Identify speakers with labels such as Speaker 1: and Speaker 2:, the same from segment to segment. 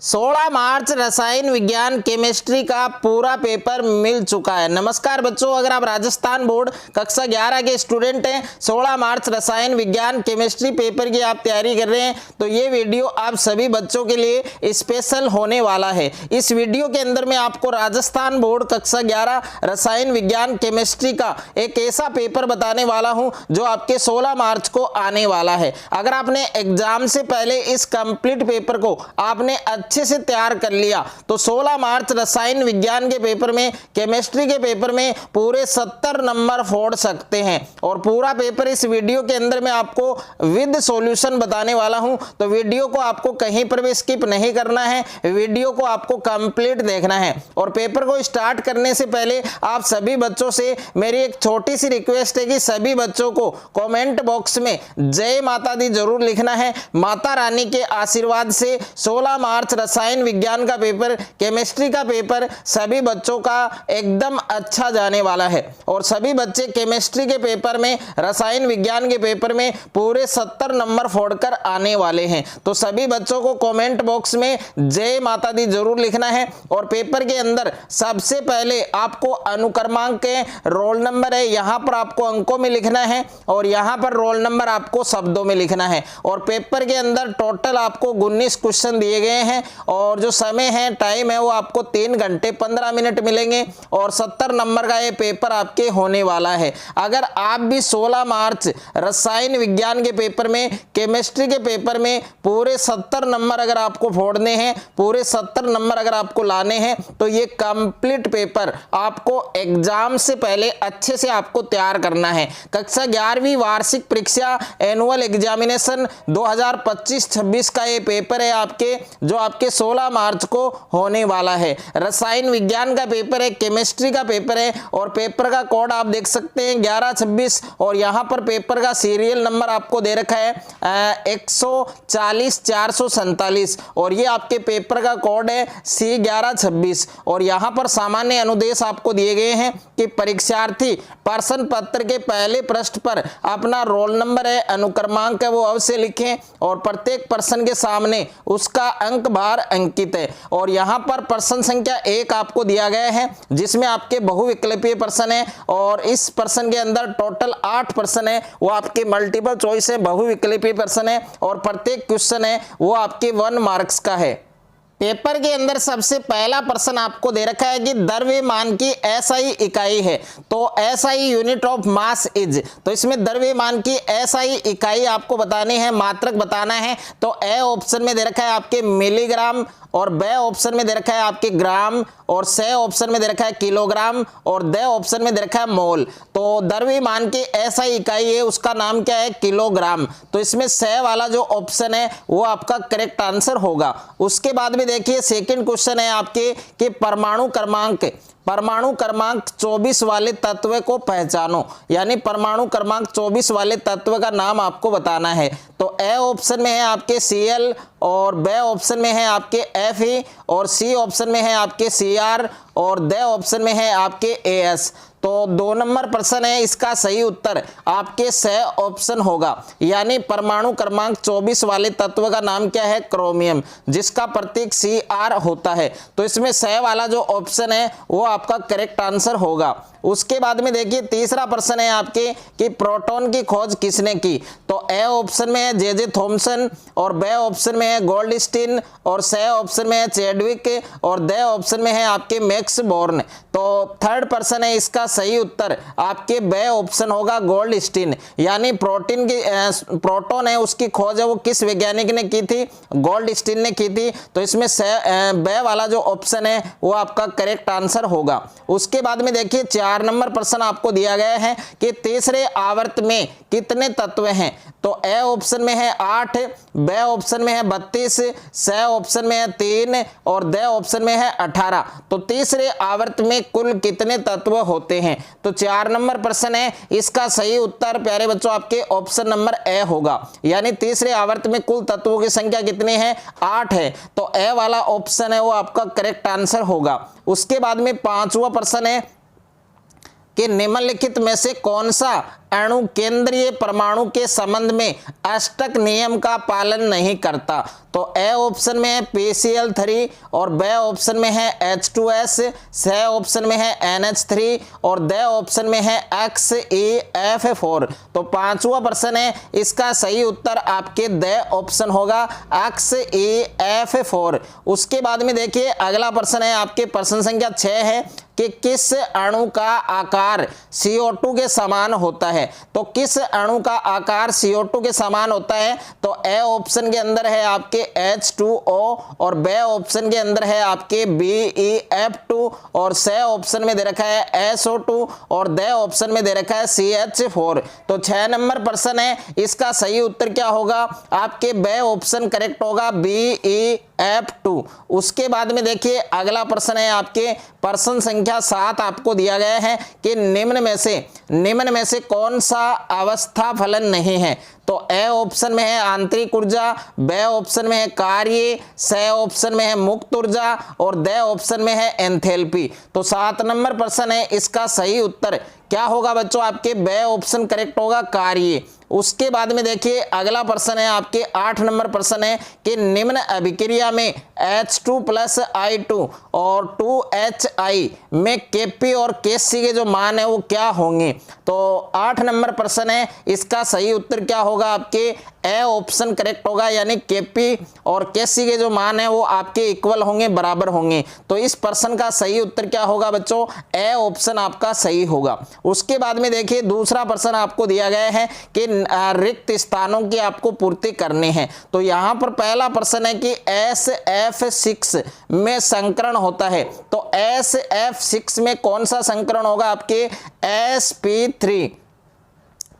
Speaker 1: 16 मार्च रसायन विज्ञान केमिस्ट्री का पूरा पेपर मिल चुका है। नमस्कार बच्चों, अगर आप राजस्थान बोर्ड कक्षा 11 के स्टूडेंट हैं, 16 मार्च रसायन विज्ञान केमिस्ट्री पेपर की आप तैयारी कर रहे हैं, तो ये वीडियो आप सभी बच्चों के लिए स्पेशल होने वाला है। इस वीडियो के अंदर मैं आपको राजस्थान बोर्ड कक्षा 11 रसायन विज्ञान केमिस्ट्री का एक ऐसा पेपर बताने वाला हूं जो आपके 16 मार्च को आने वाला है। अगर आपने एग्जाम से पहले इस कंप्लीट पेपर को आपने अच्छे से तैयार कर लिया तो 16 मार्च रसायन विज्ञान के पेपर में, केमिस्ट्री के पेपर में पूरे 70 नंबर फोड़ सकते हैं। और पूरा पेपर इस वीडियो के अंदर मैं आपको विद सॉल्यूशन बताने वाला हूं, तो वीडियो को आपको कहीं पर भी स्किप नहीं करना है, वीडियो को आपको कंप्लीट देखना है। और पेपर को स्टार्ट करने से पहले आप सभी बच्चों से मेरी एक छोटी सी रिक्वेस्ट है कि सभी बच्चों को कमेंट बॉक्स में जय माता दी जरूर लिखना है। माता रानी के आशीर्वाद से 16 मार्च रसायन विज्ञान का पेपर, केमिस्ट्री का पेपर सभी बच्चों का एकदम अच्छा जाने वाला है। और सभी बच्चे केमिस्ट्री के पेपर में, रसायन विज्ञान के पेपर में पूरे 70 नंबर फोड़कर आने वाले हैं। तो सभी बच्चों को कमेंट बॉक्स में जय माता दी जरूर लिखना है। और पेपर के अंदर सबसे पहले आपको अनुक्रमांक के रोल नंबर है, यहां पर आपको अंकों में लिखना है और यहां पर रोल नंबर आपको शब्दों में लिखना है। और पेपर के अंदर टोटल आपको 19 क्वेश्चन दिए गए हैं और जो समय है, टाइम है, वो आपको 3 घंटे 15 मिनट मिलेंगे और 70 नंबर का ये पेपर आपके होने वाला है। अगर आप भी 16 मार्च रसायन विज्ञान के पेपर में, केमिस्ट्री के पेपर में पूरे 70 नंबर अगर आपको फोड़ने हैं, पूरे 70 नंबर अगर आपको लाने हैं, तो ये कंप्लीट पेपर आपको एग्जाम से पहले अच्छे से आपको तैयार करना है। कक्षा 11वीं वार्षिक परीक्षा एनुअल एग्जामिनेशन 2025-26 का ये पेपर है आपके, जो आपके 16 मार्च को होने वाला है। रसायन विज्ञान का पेपर है, केमिस्ट्री का पेपर है और पेपर का कोड आप देख सकते हैं 1126 और यहां पर पेपर का सीरियल नंबर आपको दे रखा है 140-447 और ये आपके पेपर का कोड है C1126। और यहां पर सामान्य अनुदेश आपको दिए गए हैं कि परीक्षार्थी प्रश्न पत्र के पहले पृष्ठ पर अपना रोल नंबर है, अनुक्रमांक है, वो अवश्य लिखें और प्रत्येक प्रश्न के सामने उसका अंक भार अंकित है। और यहां पर प्रश्न संख्या 1 आपको दिया गया है जिसमें आपके बहुविकल्पीय प्रश्न है और इस प्रश्न के अंदर टोटल 8 प्रश्न है, वो आपके मल्टीपल चॉइस है, बहुविकल्पीय प्रश्न है और प्रत्येक क्वेश्चन है वो आपके 1 मार्क्स का है। पेपर के अंदर सबसे पहला प्रश्न आपको दे रखा है कि द्रव्यमान की एसआई इकाई है, तो SI unit of mass is, तो इसमें द्रव्यमान की एसआई इकाई आपको बतानी है, मात्रक बताना है। तो ए ऑप्शन में दे रखा है आपके मिलीग्राम और बे ऑप्शन में दे रखा है आपके ग्राम और से ऑप्शन में दे रखा है किलोग्राम और दे ऑप्शन में दे रखा है मोल। तो द्रव्यमान की एसआई इकाई है, उसका नाम क्या है? किलोग्राम। तो इसमें से वाला जो ऑप्शन है वो आपका करेक्ट आंसर होगा। उसके बाद में देखिए सेकंड क्वेश्चन है आपके कि परमाणु क्रमांक 24 वाले तत्व को पहचानो, यानी परमाणु क्रमांक 24 वाले तत्व का नाम आपको बताना है। तो ए ऑप्शन में है आपके Cl और बे ऑप्शन में है आपके Fe और सी ऑप्शन में है आपके Cr और दे ऑप्शन में है आपके As। तो 2 नंबर प्रश्न है, इसका सही उत्तर आपके से ऑप्शन होगा, यानी परमाणु क्रमांक 24 वाले तत्व का नाम क्या है? क्रोमियम, जिसका प्रतीक Cr होता है। तो इसमें से वाला जो ऑप्शन है वो आपका करेक्ट आंसर होगा। उसके बाद में देखिए तीसरा प्रश्न है आपके कि प्रोटॉन की खोज किसने की? तो ए ऑप्शन में है जे थॉमसन और बे ऑप्शन में है गोल्डस्टीन और से ऑप्शन में है चैडविक और दे ऑप्शन में है आपके मैक्स बोर्न। तो थर्ड प्रश्न है, इसका सही उत्तर आपके बे ऑप्शन होगा गोल्डस्टीन, यानी प्रोटॉन है उसकी खोज है वो किस वैज्ञानिक ने की थी? गोल्डस्टीन ने की थी। तो इसमें बे वाला जो ऑप्शन है वो आपका करेक्ट आंसर होगा। उसके बाद में देखिए 4 नंबर प्रश्न आपको दिया गया है कि तीसरे आवर्त में कितने तत्व हैं? तो ए ऑप्शन में है 8, बे ऑप्शन में है 32, से ऑप्शन में है 3 और दे ऑप्शन में है 18। तो तीसरे आवर्त में कुल कितने तत्व होते हैं? तो 4 नंबर प्रश्न है, इसका सही उत्तर प्यारे बच्चों आपके ऑप्शन नंबर ए होगा, यानी तीसरे आवर्त में कुल तत्वों की संख्या कितनी है? 8 है। तो ए वाला ऑप्शन है वो आपका करेक्ट आंसर होगा। उसके बाद में 5वां प्रश्न है कि निम्नलिखित में से कौन सा अणु केंद्रीय परमाणु के संबंध में अष्टक नियम का पालन नहीं करता। तो ए ऑप्शन में है PCl3 और बी ऑप्शन में है H2S, सी ऑप्शन में है NH3 और डी ऑप्शन में है XeF4। तो पांचवा प्रश्न है, इसका सही उत्तर आपके डी ऑप्शन होगा XeF4। उसके बाद में देखिए अगला प्रश्न है आपके प्रश्न संख्या 6 है कि किस अणु का आकार CO2 के समान होता है। तो किस अणु का आकार CO2 के समान होता है, तो ए ऑप्शन के अंदर है आपके H2O और बी ऑप्शन के अंदर है आपके BeF2 और सी ऑप्शन में दे रखा है SO2 और डी ऑप्शन में दे रखा है CH4। तो 6 नंबर प्रश्न है, इसका सही उत्तर क्या होगा, आपके बी ऑप्शन करेक्ट होगा BeF2। उसके बाद में देखिए अगला प्रश्न है आपके प्रश्न संख्या 7 आपको दिया गया है कि निम्न में से कौन सा अवस्था फलन नहीं है। तो ए ऑप्शन में है आंतरिक ऊर्जा, बी ऑप्शन में है कार्य, सी ऑप्शन में है मुक्त ऊर्जा और डी ऑप्शन में है एंथैल्पी। तो 7 नंबर प्रश्न है, इसका सही उत्तर क्या होगा बच्चों, आपके बी ऑप्शन करेक्ट होगा कार्य। उसके बाद में देखिए अगला प्रश्न है आपके 8 नंबर प्रश्न है कि निम्न अभिक्रिया में H2+I2 और 2HI में Kp और Kc के जो मान है वो क्या होंगे। तो 8 नंबर प्रश्न है, इसका सही उत्तर क्या होगा, आपके ए ऑप्शन करेक्ट होगा, यानी Kp और Kc के जो मान है वो आपके इक्वल होंगे, बराबर होंगे। तो इस प्रश्न का सही उत्तर क्या होगा बच्चों, ए ऑप्शन आपका सही होगा। उसके बाद में देखिए दूसरा प्रश्न आपको दिया गया है कि रिक्त स्थानों की आपको पूर्ति करनी है। तो यहां पर पहला प्रश्न है कि SF6 में संकरण होता है। तो SF6 में कौन सा संकरण होगा, आपके sp3।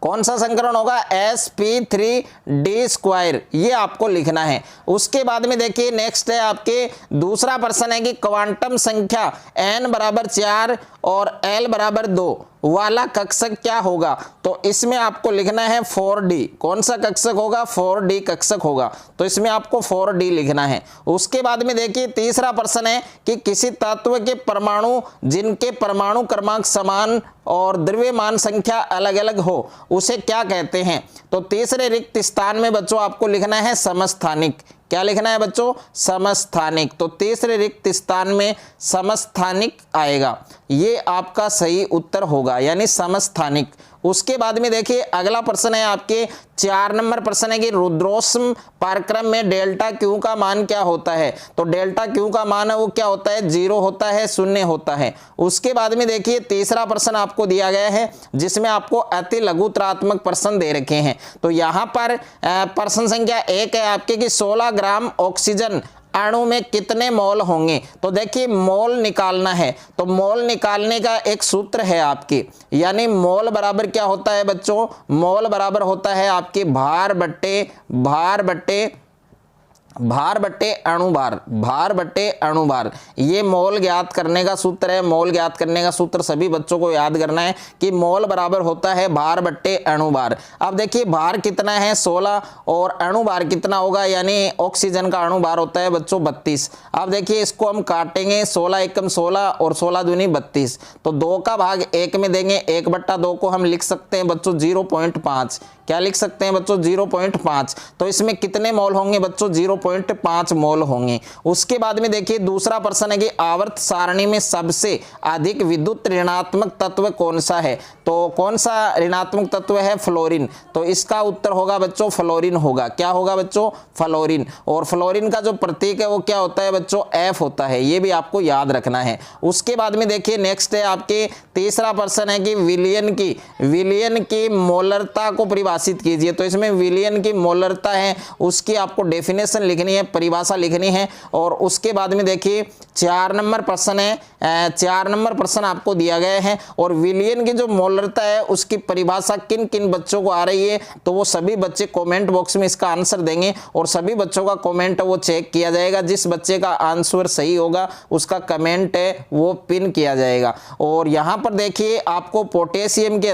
Speaker 1: कौन सा संकरण होगा, sp3d², ये आपको लिखना है। उसके बाद में देखिए नेक्स्ट है आपके दूसरा प्रश्न है कि क्वांटम संख्या n बराबर 4 और l बराबर 2 वाला कक्षक क्या होगा। तो इसमें आपको लिखना है 4d। कौन सा कक्षक होगा, 4d कक्षक होगा। तो इसमें आपको 4d लिखना है। उसके बाद में देखिए तीसरा प्रश्न है कि किसी तत्व के परमाणु जिनके परमाणु क्रमांक समान और द्रव्यमान संख्या अलग अलग हो उसे क्या कहते हैं। तो तीसरे रिक्त स्थान में बच्चों आपको लिखना है समस्थानिक। क्या लिखना है बच्चों, समस्थानिक। तो तीसरे रिक्त स्थान में समस्थानिक आएगा, ये आपका सही उत्तर होगा, यानी समस्थानिक। उसके बाद में देखिए अगला प्रश्न है आपके 4 नंबर प्रश्न है कि रुद्रोष्म पारक्रम में डेल्टा क्यू का मान क्या होता है। तो डेल्टा क्यू का मान है वो क्या होता है, 0 होता है, 0 होता है। उसके बाद में देखिए तीसरा प्रश्न आपको दिया गया है जिसमें आपको अति लघुतरात्मक प्रश्न दे रखे हैं। तो यहाँ पर प्रश्न संख्या 1 है आपके कि 16 ग्राम ऑक्सीजन अणु में कितने मोल होंगे। तो देखिए मोल निकालना है, तो मोल निकालने का एक सूत्र है आपके, यानी मोल बराबर क्या होता है बच्चों, मोल बराबर होता है आपके भार बट्टे अणुभार। ये मोल ज्ञात करने का सूत्र है। मोल ज्ञात करने का सूत्र सभी बच्चों को याद करना है कि मोल बराबर होता है भार बट्टे अणुभार। अब देखिए भार कितना है 16 और अणुभार कितना होगा, यानी ऑक्सीजन का अणुभार होता है बच्चों 32। अब देखिए इसको हम काटेंगे, 16 एकम 16 और 16 दूनी 32। तो 2 का भाग 1 में देंगे, 1/2 को हम लिख सकते हैं बच्चों 0.5। क्या लिख सकते हैं बच्चों, 0.5। तो इसमें कितने मोल होंगे बच्चों, 0.5 मोल होंगे। उसके बाद में देखिए दूसरा प्रश्न है कि आवर्त सारणी में सबसे अधिक विद्युत ऋणात्मक तत्व कौन सा है। तो कौन सा ऋणात्मक तत्व है, फ्लोरीन। तो इसका उत्तर होगा बच्चों फ्लोरीन होगा। क्या होगा बच्चों, फ्लोरीन। और फ्लोरीन का जो प्रतीक है वो क्या होता है बच्चों, F होता है। ये भी आपको याद रखना है। उसके बाद में देखिए नेक्स्ट है आपके तीसरा प्रश्न है कि विलियन की मोलरता को परिभाषित कीजिए। तो इसमें विलियन की मोलरता है उसकी आपको डेफिनेशन लिखनी है, परिभाषा लिखनी है। और उसके बाद में देखिए 4 नंबर प्रश्न है, 4 नंबर प्रश्न आपको दिया गया है और विलियन की जो मोलरता है उसकी परिभाषा किन किन बच्चों को आ रही है, तो वो सभी बच्चे कमेंट बॉक्स में इसका आंसर देंगे और सभी बच्चों का कमेंट वो चेक किया जाएगा। जिस बच्चे का आंसर सही होगा उसका कमेंट है वो पिन किया जाएगा। और यहाँ पर देखिए आपको पोटेशियम के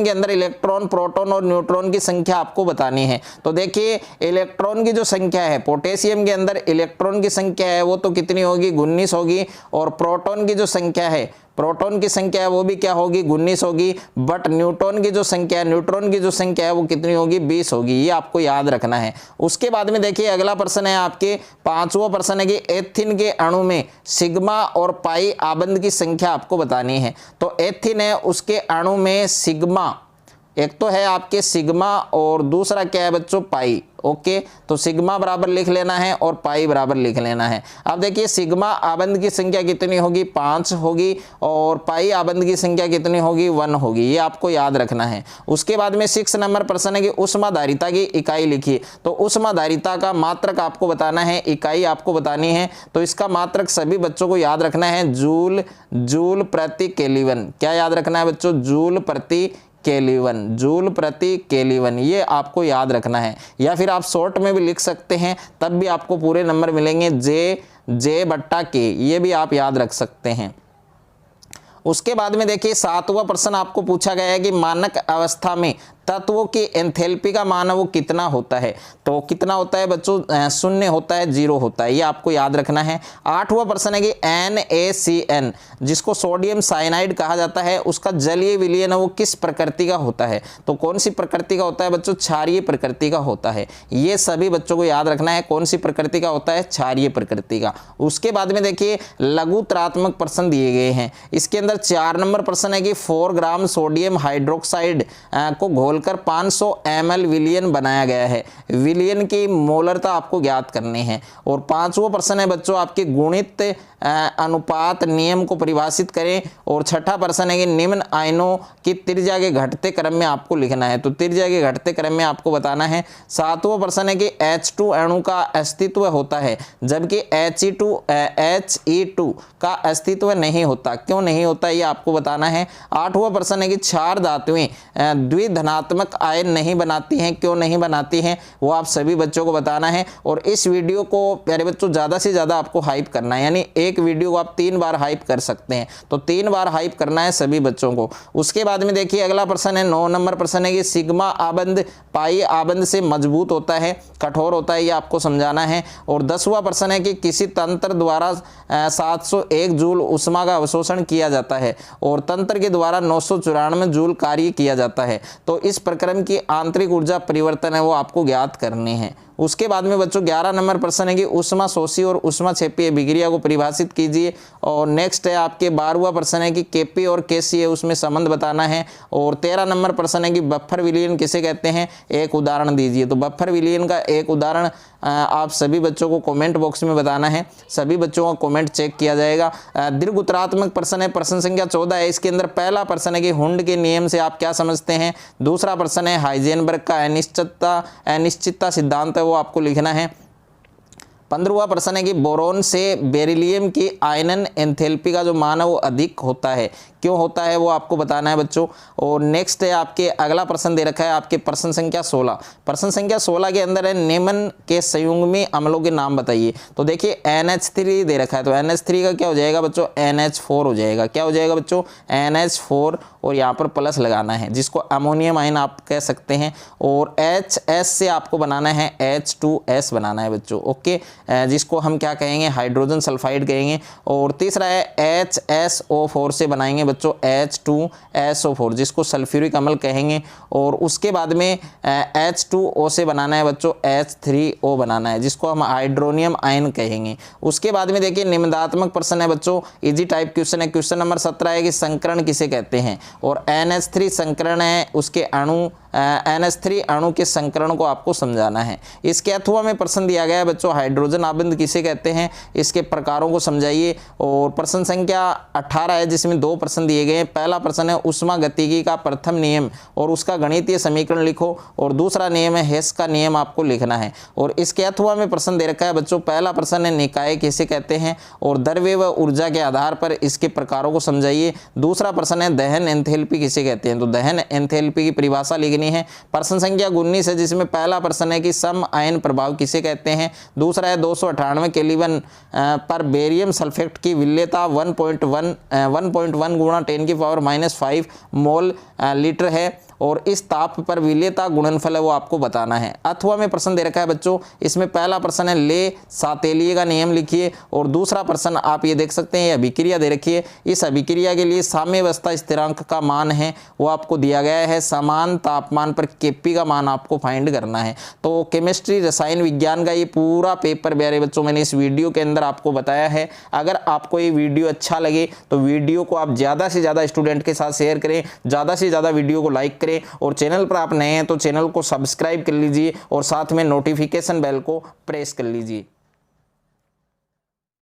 Speaker 1: अंदर इलेक्ट्रॉन, प्रोटॉन और न्यूट्रॉन की संख्या आपको बतानी है। तो देखिए इलेक्ट्रॉन की जो संख्या है पोटेशियम के अंदर, इलेक्ट्रॉन की संख्या है वो तो कितनी होगी, 19 होगी। और प्रोटॉन की जो संख्या है, प्रोटॉन की संख्या है वो भी क्या होगी 19 होगी, बट न्यूट्रॉन की जो संख्या है, न्यूट्रॉन की जो संख्या है वो कितनी होगी 20 होगी। ये आपको याद रखना है। उसके बाद में देखिए अगला प्रश्न है आपके 5वां प्रश्न है कि एथिन के अणु में सिग्मा और पाई आबंध की संख्या आपको बतानी है। तो एथिन है उसके अणु में सिग्मा, एक तो है आपके सिग्मा और दूसरा क्या है बच्चों पाई। ओके, तो सिग्मा बराबर लिख लेना है और पाई बराबर लिख लेना है। अब देखिए सिग्मा आबंध की संख्या कितनी होगी 5 होगी और पाई आबंध की संख्या कितनी होगी 1 होगी। ये आपको याद रखना है। उसके बाद में 6 नंबर प्रश्न है कि ऊष्माधारिता की इकाई लिखिए। तो ऊष्माधारिता का मात्रक आपको बताना है, इकाई आपको बतानी है। तो इसका मात्रक सभी बच्चों को याद रखना है जूल प्रति केल्विन। क्या याद रखना है बच्चों? जूल प्रति केल्विन, जूल प्रति केल्विन, ये आपको याद रखना है। या फिर आप शॉर्ट में भी लिख सकते हैं, तब भी आपको पूरे नंबर मिलेंगे। जे बट्टा के, ये भी आप याद रख सकते हैं। उसके बाद में देखिए 7वां प्रश्न आपको पूछा गया है कि मानक अवस्था में तत्वों की एंथैल्पी का मान वो कितना होता है। तो कितना होता है बच्चों? 0 होता है, 0 होता है। ये आपको याद रखना है। 8वां प्रश्न है कि NaCN जिसको सोडियम साइनाइड कहा जाता है, उसका जलीय विलयन वो किस प्रकृति का होता है। तो कौन सी प्रकृति का होता है बच्चों? क्षारीय प्रकृति का होता है। ये सभी बच्चों को याद रखना है। कौन सी प्रकृति का होता है? क्षारीय प्रकृति का। उसके बाद में देखिए लघुतरात्मक प्रश्न दिए गए हैं। इसके अंदर 4 नंबर प्रश्न है कि 4 ग्राम सोडियम हाइड्रोक्साइड को घोलकर 500 ml विलयन बनाया गया है। विलयन की मोलरता आपको ज्ञात करनी है। और 5वां प्रश्न है बच्चों आपके गुणित अनुपात नियम को परिभाषित करें। और 6ठा प्रश्न है कि निम्न आयनों की त्रिज्या के घटते क्रम में आपको लिखना है। तो त्रिज्या के घटते क्रम में आपको बताना है। 7वां प्रश्न है कि H2 अणु का अस्तित्व होता है जबकि He2 का अस्तित्व नहीं होता। क्यों नहीं होता ये आपको बताना है। 8वां प्रश्न है कि क्षार धातुएं द्विधनात्मक आयन नहीं बनाती हैं। क्यों नहीं बनाती हैं वो आप सभी बच्चों को बताना है। और इस वीडियो को प्यारे बच्चों ज़्यादा से ज़्यादा आपको हाइप करना है, यानी एक वीडियो को आप 3 बार हाइप कर सकते हैं। तो 3 बार हाइप करना है सभी बच्चों को। उसके बाद में देखिए अगला प्रश्न है 9 नंबर प्रश्न है कि सिग्मा आबंध पाई आबंध से मजबूत होता है, कठोर होता है, ये आपको समझाना है। और 10वां प्रश्न है कि किसी तंत्र द्वारा 701 जूल उष्मा का अवशोषण किया जाता है और तंत्र के द्वारा 994 जूल कार्य किया जाता है। तो इस प्रक्रम की आंतरिक ऊर्जा परिवर्तन है वो आपको ज्ञात करने हैं। उसके बाद में बच्चों 11 नंबर प्रश्न है कि उष्मा शोषी और उष्मा क्षेपीय अभिक्रिया को परिभाषित कीजिए। और नेक्स्ट है आपके 12वां प्रश्न है कि केपी और केसी है उसमें संबंध बताना है। और 13 नंबर प्रश्न है कि बफर विलयन किसे कहते हैं, एक उदाहरण दीजिए। तो बफर विलयन का एक उदाहरण आप सभी बच्चों को कमेंट बॉक्स में बताना है। सभी बच्चों का कमेंट चेक किया जाएगा। दीर्घ उत्तरात्मक प्रश्न है, प्रश्न संख्या 14 है। इसके अंदर पहला प्रश्न है कि हुंड के नियम से आप क्या समझते हैं। दूसरा प्रश्न है हाइजेनबर्ग का अनिश्चितता सिद्धांत है वो आपको लिखना है। 15वां प्रश्न है कि बोरोन से बेरिलियम की आयनन एंथैल्पी का जो मान है वो अधिक होता है। क्यों होता है वो आपको बताना है बच्चों। और नेक्स्ट है आपके अगला प्रश्न दे रखा है आपके प्रश्न संख्या 16। प्रश्न संख्या 16 के अंदर है निम्न के संयुग्मी अम्लों के नाम बताइए। तो देखिए NH3 दे रखा है, तो NH3 का क्या हो जाएगा बच्चों, NH4 हो जाएगा। क्या हो जाएगा बच्चों, NH4, और यहाँ पर प्लस लगाना है जिसको अमोनियम आयन आप कह सकते हैं। और HS से आपको बनाना है H2S बनाना है बच्चों। ओके, जिसको हम क्या कहेंगे, हाइड्रोजन सल्फाइड कहेंगे। और तीसरा है HSO4 से बनाएंगे बच्चों H2SO4 जिसको सल्फ्यूरिक अम्ल कहेंगे। और उसके बाद में H2O से बनाना है बच्चों H3O बनाना है जिसको हम हाइड्रोनियम आयन कहेंगे। उसके बाद में देखिए निम्नात्मक प्रश्न है बच्चों, इजी टाइप क्वेश्चन है। क्वेश्चन नंबर 17 है कि संकरण किसे कहते हैं। और NH3 संकरण है, उसके अणु NH3 अणु के संकरण को आपको समझाना है। इसके अथवा में प्रश्न दिया गया है बच्चों हाइड्रोजन आबंध किसे कहते हैं, इसके प्रकारों को समझाइए। और प्रश्न संख्या 18 है जिसमें 2 प्रश्न दिए गए हैं। पहला प्रश्न है उष्मा गतिकी का प्रथम नियम और उसका गणितीय समीकरण लिखो। और दूसरा नियम है हेस का नियम आपको लिखना है। और इसके अथवा में प्रश्न दे रखा है बच्चों, पहला प्रश्न है निकाय किसे कहते हैं और द्रव्य व ऊर्जा के आधार पर इसके प्रकारों को समझाइए। दूसरा प्रश्न है दहन एंथैल्पी किसे कहते हैं, तो दहन एंथैल्पी की परिभाषा लिखनी है। प्रश्न संख्या 19 है जिसमें पहला प्रश्न है कि सम आयन प्रभाव किसे कहते हैं। दूसरा है 298 केल्विन पर बेरियम सल्फेट की विलेयता 1.1 गुणा 10⁻⁵ मोल लीटर है। और इस ताप पर विलेयता गुणनफल है वो आपको बताना है। अथवा में प्रश्न दे रखा है बच्चों, इसमें पहला प्रश्न है ले सातेलिए का नियम लिखिए, और दूसरा प्रश्न आप ये देख सकते हैं अभिक्रिया दे रखी है। इस अभिक्रिया के लिए साम्यावस्था स्थिरांक का मान है वो आपको दिया गया है, समान तापमान पर केपी का मान आपको फाइंड करना है। तो केमिस्ट्री रसायन विज्ञान का ये पूरा पेपर प्यारे बच्चों मैंने इस वीडियो के अंदर आपको बताया है। अगर आपको ये वीडियो अच्छा लगे तो वीडियो को आप ज़्यादा से ज़्यादा स्टूडेंट के साथ शेयर करें, ज़्यादा से ज़्यादा वीडियो को लाइक करें, और चैनल पर आप नए हैं तो चैनल को सब्सक्राइब कर लीजिए और साथ में नोटिफिकेशन बेल को प्रेस कर लीजिए।